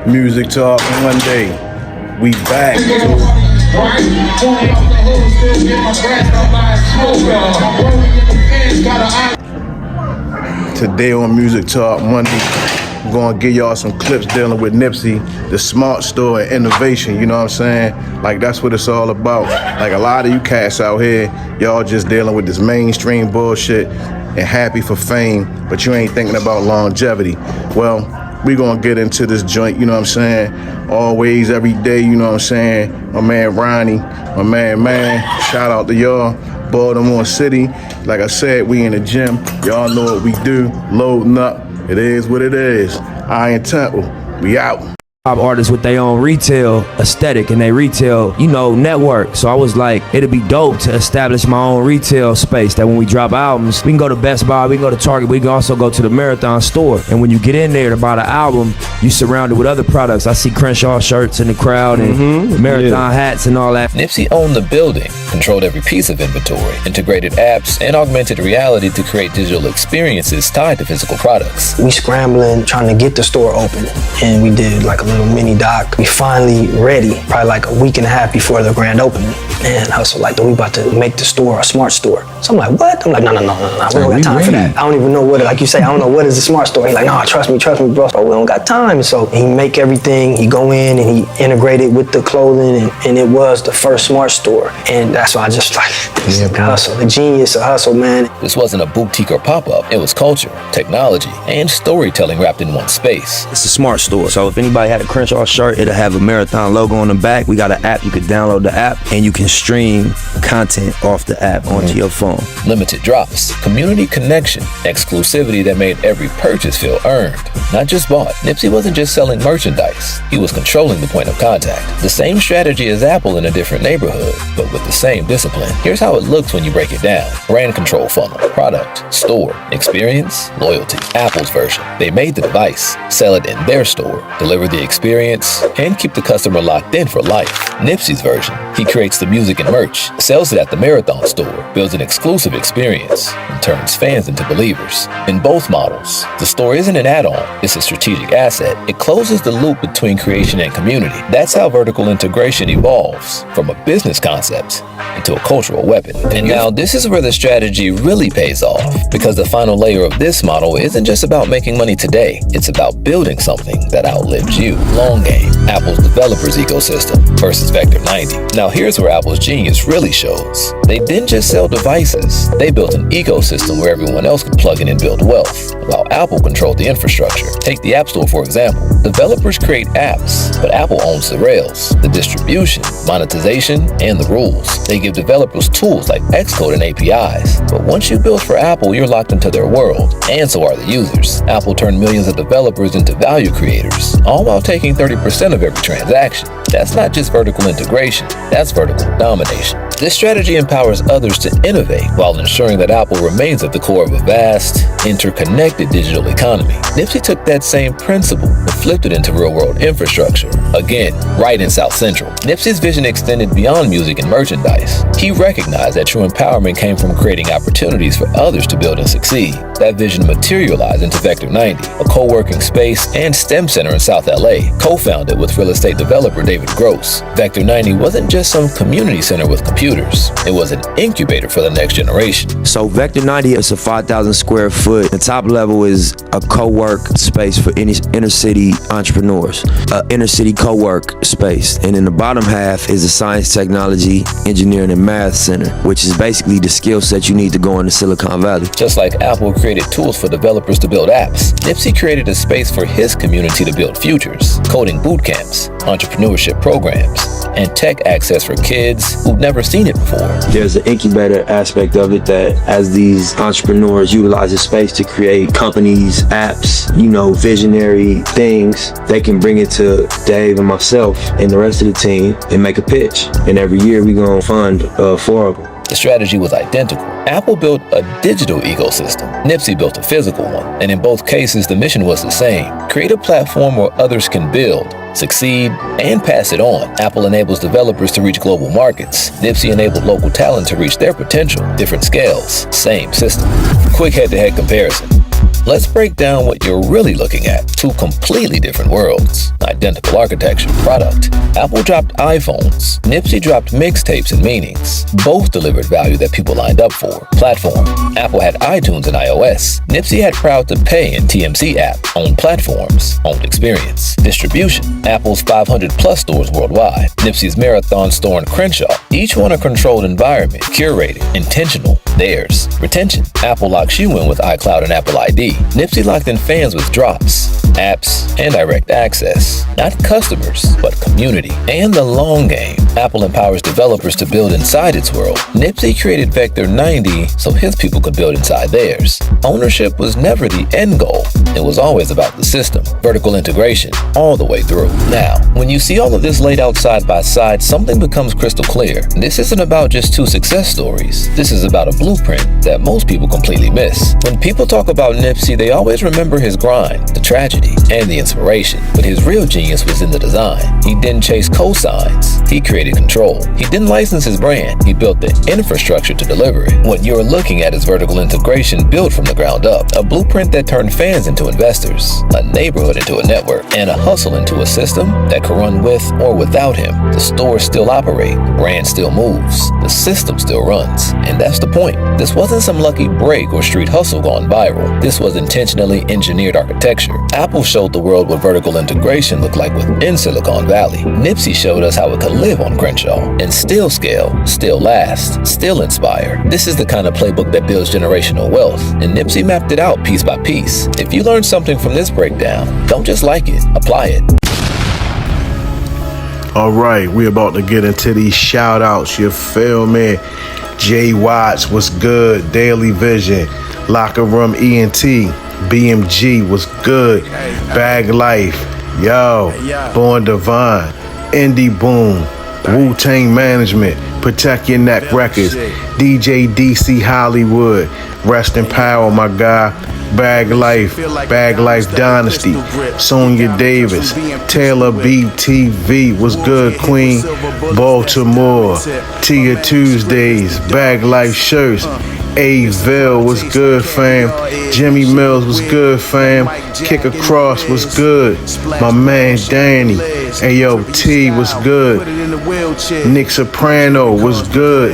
Music Talk Monday. We back. Today on Music Talk Monday, I'm gonna give y'all some clips dealing with Nipsey, the smart store and innovation, you know what I'm saying? Like that's what it's all about. Like a lot of you cats out here, y'all just dealing with this mainstream bullshit and happy for fame, but you ain't thinking about longevity. Well, we gonna get into this joint, you know what I'm saying? Always, every day, you know what I'm saying? My man Ronnie, my man, shout out to y'all. Baltimore City, like I said, we in the gym. Y'all know what we do, loading up. It is what it is. Iron Temple, we out. Artists with their own retail aesthetic and they retail, network. So I was like, it'd be dope to establish my own retail space that when we drop albums, we can go to Best Buy, we can go to Target, we can also go to the Marathon store. And when you get in there to buy the album, you surrounded with other products. I see Crenshaw shirts in the crowd and Marathon hats and all that. Nipsey owned the building, controlled every piece of inventory, integrated apps and augmented reality to create digital experiences tied to physical products. We scrambling, trying to get the store open, and we did like a little mini doc. We finally ready, probably like a week and a half before the grand opening. And Hustle like, we about to make the store a smart store. So I'm like, what? I'm like, no, we don't got time for that. I don't even know what, like you say, I don't know what is a smart store. He's like, no, trust me, bro. So we don't got time. So he make everything, he go in and he integrate it with the clothing, and it was the first smart store. And that's why I just like, Hustle, the genius of Hustle, man. This wasn't a boutique or pop-up. It was culture, technology, and storytelling wrapped in one space. It's a smart store. So if anybody had a Crenshaw shirt, it'll have a Marathon logo on the back. We got an app, you could download the app and you can stream content off the app onto your phone. Limited drops, community connection, exclusivity that made every purchase feel earned, not just bought. Nipsey wasn't just selling merchandise, he was controlling the point of contact. The same strategy as Apple in a different neighborhood, but with the same discipline. Here's how it looks when you break it down. Brand control funnel, product, store, experience, loyalty. Apple's version. They made the device, sell it in their store, deliver the experience, and keep the customer locked in for life. Nipsey's version. He creates the music and merch, sells it at the Marathon store, builds an exclusive experience, and turns fans into believers. In both models, the store isn't an add-on, it's a strategic asset. It closes the loop between creation and community. That's how vertical integration evolves from a business concept into a cultural weapon. And now this is where the strategy really pays off, because the final layer of this model isn't just about making money today, it's about building something that outlives you. Long game, Apple's developers ecosystem versus Vector 90. Now here's where Apple's genius really shows. They didn't just sell devices, they built an ecosystem where everyone else could plug in and build wealth, while Apple controlled the infrastructure. Take the App Store for example. Developers create apps, but Apple owns the rails, the distribution, monetization, and the rules. They give developers tools like Xcode and APIs, but once you build for Apple, you're locked into their world, and so are the users. Apple turned millions of developers into value creators, all while taking 30% of every transaction. That's not just vertical integration, that's vertical domination. This strategy empowers others to innovate while ensuring that Apple remains at the core of a vast, interconnected digital economy. Nipsey took that same principle and flipped it into real-world infrastructure. Again, right in South Central. Nipsey's vision extended beyond music and merchandise. He recognized that true empowerment came from creating opportunities for others to build and succeed. That vision materialized into Vector 90, a co-working space and STEM center in South LA, co-founded with real estate developer David Gross. Vector 90 wasn't just some community center with computers. It was an incubator for the next generation. So Vector 90 is a 5,000 square foot. The top level is a co-work space for any inner city entrepreneurs, inner city co-work space. And in the bottom half is a science, technology, engineering, and math center, which is basically the skill set you need to go into Silicon Valley. Just like Apple created tools for developers to build apps, Nipsey created a space for his community to build futures, coding boot camps, entrepreneurship programs, and tech access for kids who've never seen it before. There's an incubator aspect of it that as these entrepreneurs utilize the space to create companies, apps, visionary things, they can bring it to Dave and myself and the rest of the team and make a pitch. And every year we gonna fund 4 of them. The strategy was identical. Apple built a digital ecosystem. Nipsey built a physical one. And in both cases, the mission was the same. Create a platform where others can build, succeed, and pass it on. Apple enables developers to reach global markets. Nipsey enabled local talent to reach their potential. Different scales, same system. Quick head-to-head comparison. Let's break down what you're really looking at. Two completely different worlds. Identical architecture, product. Apple dropped iPhones. Nipsey dropped mixtapes and meanings. Both delivered value that people lined up for. Platform. Apple had iTunes and iOS. Nipsey had Proud to Pay and TMC app. Owned platforms. Owned experience. Distribution. Apple's 500 plus stores worldwide. Nipsey's Marathon store in Crenshaw. Each one a controlled environment. Curated. Intentional. Theirs. Retention. Apple locks you in with iCloud and Apple ID. Nipsey locked in fans with drops, apps, and direct access. Not customers, but community. And the long game. Apple empowers developers to build inside its world. Nipsey created Vector 90 so his people could build inside theirs. Ownership was never the end goal. It was always about the system. Vertical integration, all the way through. Now, when you see all of this laid out side by side, something becomes crystal clear. This isn't about just two success stories. This is about a blueprint that most people completely miss. When people talk about Nipsey, they always remember his grind, the tragedy, and the inspiration. But his real genius was in the design. He didn't chase cosigns. He created control. He didn't license his brand. He built the infrastructure to deliver it. What you're looking at is vertical integration built from the ground up. A blueprint that turned fans into investors, a neighborhood into a network, and a hustle into a system that could run with or without him. The stores still operate. The brand still moves. The system still runs. And that's the point. This wasn't some lucky break or street hustle gone viral. This was intentionally engineered architecture. Apple showed the world what vertical integration looked like within Silicon Valley. Nipsey showed us how it could live on Crenshaw and still scale, still last, still inspire. This is the kind of playbook that builds generational wealth, and Nipsey mapped it out piece by piece. If you learned something from this breakdown, don't just like it, apply it. All right, we about to get into these shout outs. You feel me? Jay Watts was good. Daily Vision, Locker Room ENT, BMG was good. Bag Life, yo, Born Divine, Indie Boom, Wu-Tang Management, Protect Your Neck Records, DJ DC Hollywood, Rest in Power, my guy. Bag Life Dynasty, Sonia Davis, Taylor BTV was good, Queen, Baltimore, Tia Tuesdays, Bag Life Shirts, Aville was good, fam. Jimmy Mills was good, fam. Kick Across was good. My man Danny, AOT was good. Nick Soprano was good.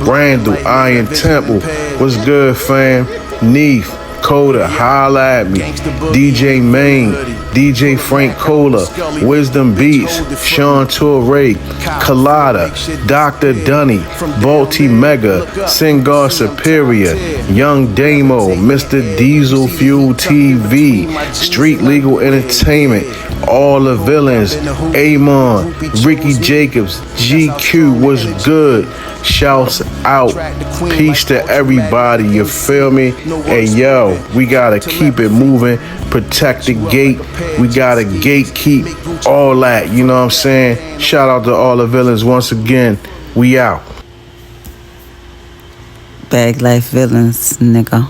Randall Iron Temple was good, fam. Neef, Coda, holla at me. DJ Main, DJ Frank Cola, Wisdom Beats, Sean Torre, Colada, Dr. Dunny, Balti Mega, Singar Superior, Young Damo, Mr. Diesel Fuel TV, Street Legal Entertainment, All the Villains, Amon, Ricky Jacobs, GQ was good. Shouts out. Peace to everybody, you feel me? Hey yo, we gotta keep it moving, protect the gate, we gotta gatekeep all that, you know what I'm saying? Shout out to all the villains once again. We out. Bag Life Villains, nigga.